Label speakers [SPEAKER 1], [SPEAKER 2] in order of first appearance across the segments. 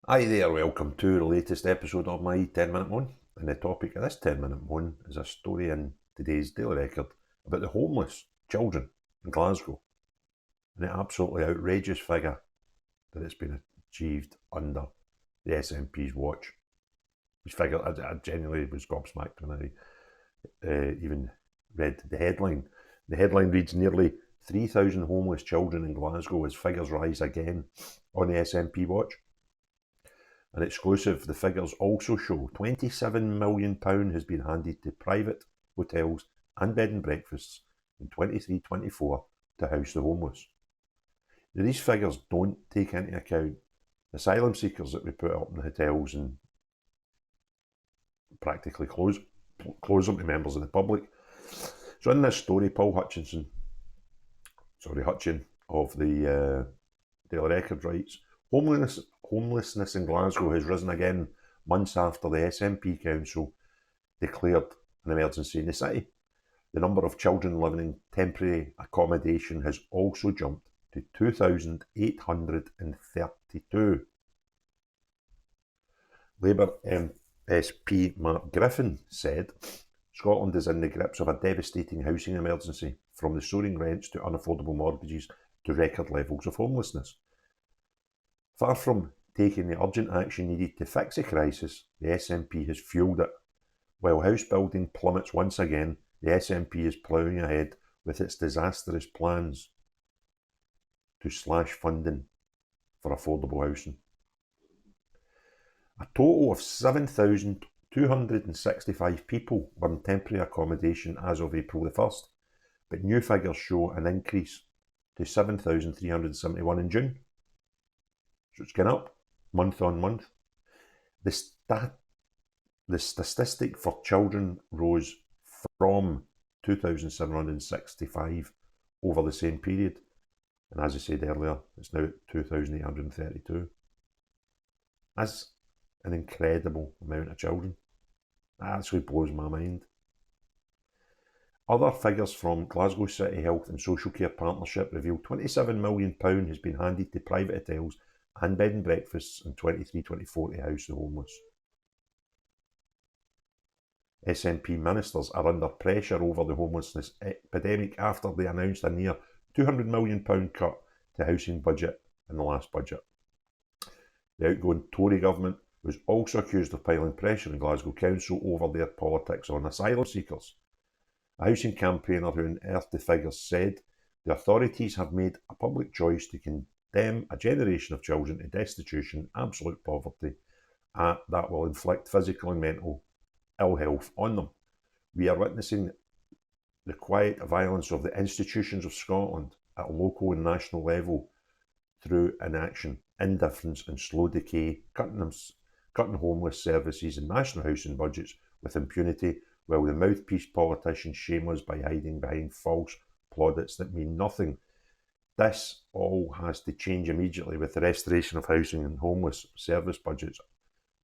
[SPEAKER 1] Hi there, welcome to the latest episode of my 10-minute moan. And the topic of this 10-minute moan is a story in today's Daily Record about the homeless children in Glasgow and the absolutely outrageous figure that it's been achieved under the SNP's watch. Which figure, I genuinely was gobsmacked when I even read the headline. The headline reads, nearly 3,000 homeless children in Glasgow as figures rise again on the SNP watch. An exclusive, the figures also show £27 million has been handed to private hotels and bed and breakfasts in 23-24 to house the homeless. Now, these figures don't take into account asylum seekers that we put up in the hotels and practically close them to members of the public. So in this story, Paul Hutchin of the Daily Record writes, Homelessness in Glasgow has risen again months after the SNP Council declared an emergency in the city. The number of children living in temporary accommodation has also jumped to 2,832. Labour MSP Mark Griffin said, Scotland is in the grips of a devastating housing emergency, from the soaring rents to unaffordable mortgages to record levels of homelessness. Far from taking the urgent action needed to fix the crisis, the SNP has fuelled it. While house building plummets once again, the SNP is ploughing ahead with its disastrous plans to slash funding for affordable housing. A total of 7,265 people were in temporary accommodation as of April the 1st, but new figures show an increase to 7,371 in June. So it's gone up month on month. The statistic for children rose from 2,765 over the same period. And as I said earlier, it's now at 2,832. That's an incredible amount of children. That actually blows my mind. Other figures from Glasgow City Health and Social Care Partnership reveal £27 million has been handed to private hotels and bed and breakfasts in 23-24 to house the homeless. SNP ministers are under pressure over the homelessness epidemic after they announced a near £200 million cut to housing budget in the last budget. The outgoing Tory government was also accused of piling pressure on Glasgow Council over their politics on asylum seekers. A housing campaigner who unearthed the figures said, the authorities have made a public choice to condemn a generation of children to destitution, absolute poverty, that will inflict physical and mental ill health on them. We are witnessing the quiet violence of the institutions of Scotland at a local and national level through inaction, indifference and slow decay, cutting homeless services and national housing budgets with impunity, while the mouthpiece politicians shame us by hiding behind false plaudits that mean nothing. This all has to change immediately, with the restoration of housing and homeless service budgets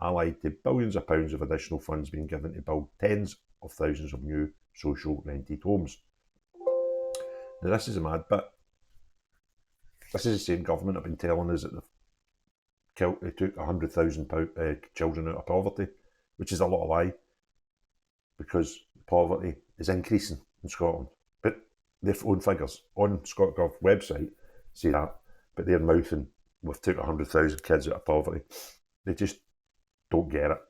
[SPEAKER 1] allied to billions of pounds of additional funds being given to build tens of thousands of new social rented homes. Now this is a mad bit. This is the same government have been telling us that they took 100,000 children out of poverty, which is a lot of lie, because poverty is increasing in Scotland. But their own figures on ScotGov website say that, but they're mouthing, we've took 100,000 kids out of poverty. They just don't get it.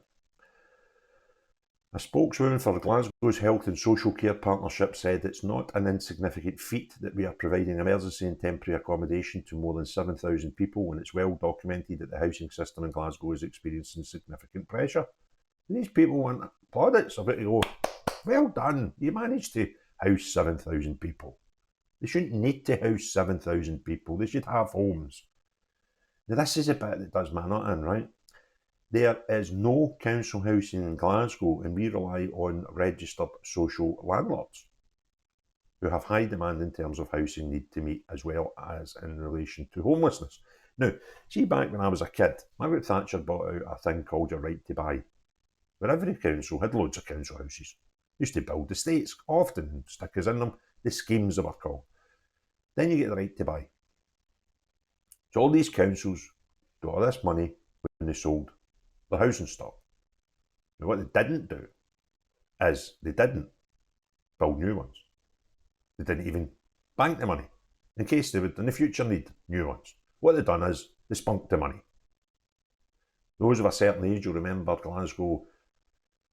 [SPEAKER 1] A spokeswoman for Glasgow's Health and Social Care Partnership said it's not an insignificant feat that we are providing emergency and temporary accommodation to more than 7,000 people, and it's well documented that the housing system in Glasgow is experiencing significant pressure. And these people want plaudits about to go, well done, you managed to house 7,000 people. They shouldn't need to house 7,000 people, they should have homes. Now this is the bit that does my nut in, right? There is no council housing in Glasgow, and we rely on registered social landlords who have high demand in terms of housing need to meet, as well as in relation to homelessness. Now, see, back when I was a kid, Margaret Thatcher brought out a thing called your right to buy, where every council had loads of council houses. They used to build estates, often, and stick us in them, the schemes they were called. Then you get the right to buy. So all these councils got all this money, they sold their housing stock. Now, what they didn't do is they didn't build new ones. They didn't even bank the money in case they would in the future need new ones. What they've done is they spunked the money. Those of a certain age will remember Glasgow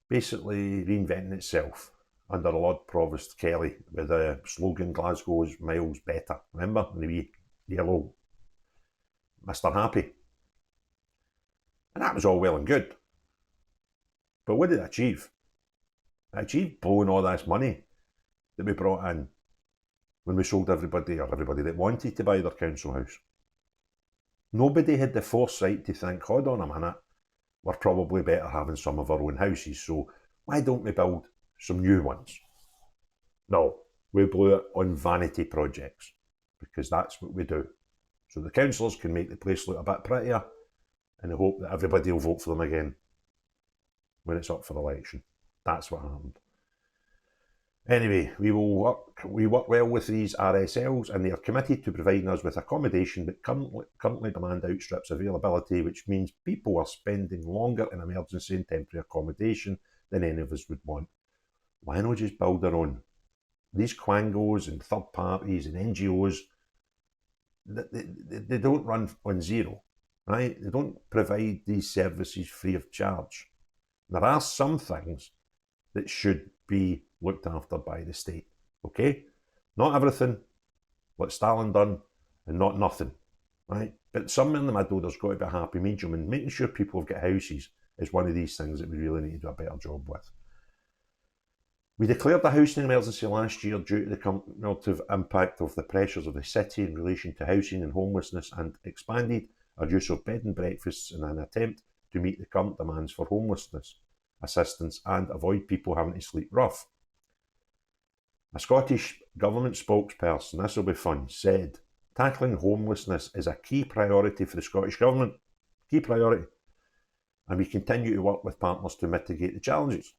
[SPEAKER 1] basically reinventing itself under Lord Provost Kelly with the slogan Glasgow's miles better. Remember? And the wee yellow Mr. Happy. And that was all well and good. But what did it achieve? It achieved blowing all this money that we brought in when we sold everybody that wanted to buy their council house. Nobody had the foresight to think, hold on a minute, we're probably better having some of our own houses, so why don't we build some new ones? No, we blew it on vanity projects, because that's what we do. So the councillors can make the place look a bit prettier, and I hope that everybody will vote for them again when it's up for election. That's what happened. Anyway, we work well with these RSLs, and they are committed to providing us with accommodation that currently demand outstrips availability, which means people are spending longer in emergency and temporary accommodation than any of us would want. Why not just build their own? These quangos and third parties and NGOs, they don't run on zero, right? They don't provide these services free of charge. There are some things that should be looked after by the state, okay? Not everything, what Stalin done, and not nothing, right? But somewhere in the middle, there's got to be a happy medium, and making sure people have got houses is one of these things that we really need to do a better job with. We declared the housing emergency last year due to the cumulative impact of the pressures of the city in relation to housing and homelessness, and expanded our use of bed and breakfasts in an attempt to meet the current demands for homelessness assistance and avoid people having to sleep rough. A Scottish government spokesperson, this will be fun, said, tackling homelessness is a key priority for the Scottish government. Key priority. And we continue to work with partners to mitigate the challenges.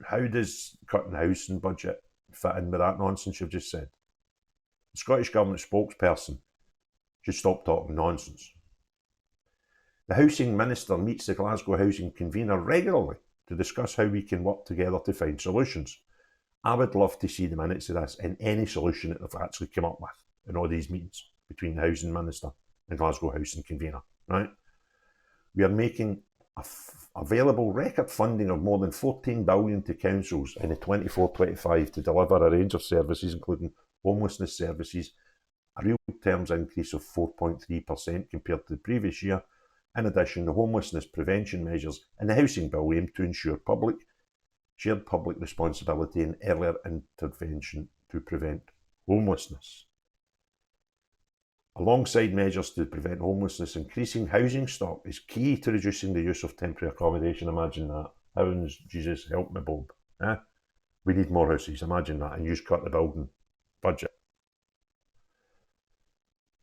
[SPEAKER 1] How does cutting the housing budget fit in with that nonsense you've just said? The Scottish government spokesperson should stop talking nonsense. The Housing Minister meets the Glasgow Housing Convener regularly to discuss how we can work together to find solutions. I would love to see the minutes of this and any solution that they've actually come up with in all these meetings between the Housing Minister and Glasgow Housing Convener, right? We are making available record funding of more than 14 billion to councils in the 24-25 to deliver a range of services, including homelessness services, a real terms increase of 4.3% compared to the previous year. In addition, the homelessness prevention measures in the housing bill aim to ensure shared public responsibility and earlier intervention to prevent homelessness. Alongside measures to prevent homelessness, increasing housing stock is key to reducing the use of temporary accommodation. Imagine that. Heavens, Jesus, help me, Bob. We need more houses, imagine that, and you just cut the building budget.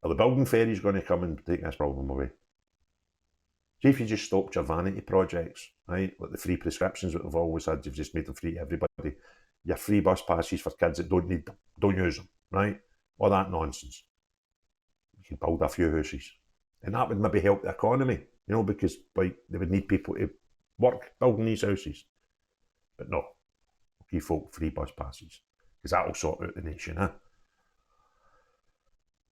[SPEAKER 1] Are the building fairies going to come and take this problem away? See if you just stopped your vanity projects, right? Like the free prescriptions that we've always had, you've just made them free to everybody. Your free bus passes for kids that don't need them, don't use them, right? All that nonsense. You can build a few houses. And that would maybe help the economy, because they would need people to work building these houses. But no, give folk free bus passes, because that'll sort out the nation,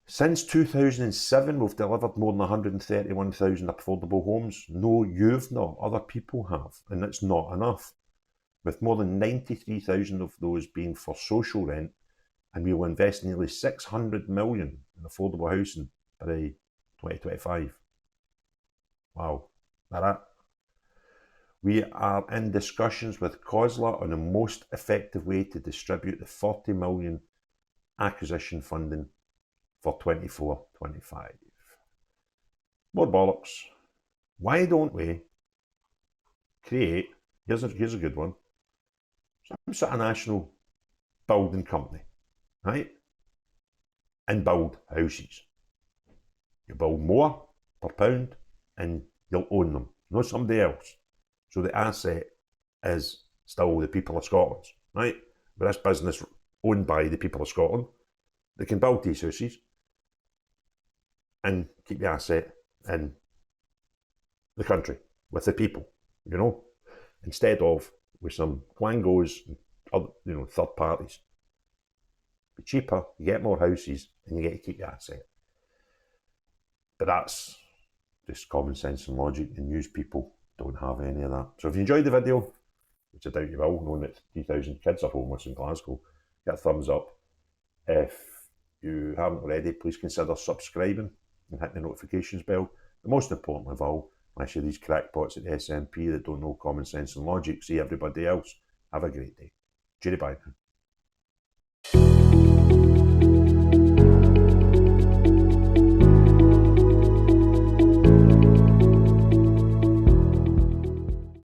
[SPEAKER 1] Since 2007, we've delivered more than 131,000 affordable homes. No, you've not. Other people have. And it's not enough. With more than 93,000 of those being for social rent, and we will invest nearly 600 million in affordable housing by 2025. Wow. That. We are in discussions with COSLA on the most effective way to distribute the 40 million acquisition funding for 24-25. More bollocks. Why don't we create, here's a good one, some sort of national building company, right? And build houses. You build more per pound and you'll own them, not somebody else. So the asset is still the people of Scotland's, right? But this business owned by the people of Scotland, they can build these houses and keep the asset in the country, with the people, you know, instead of with some quangos and other, you know, third parties. Be cheaper, you get more houses, and you get to keep the asset. But that's just common sense and logic, and news people don't have any of that. So if you enjoyed the video, which I doubt you will, knowing that 3,000 kids are homeless in Glasgow, get a thumbs up. If you haven't already, please consider subscribing and hitting the notifications bell. But most importantly of all, unless you're these crackpots at the SNP that don't know common sense and logic, see everybody else, have a great day. Cheery bye now.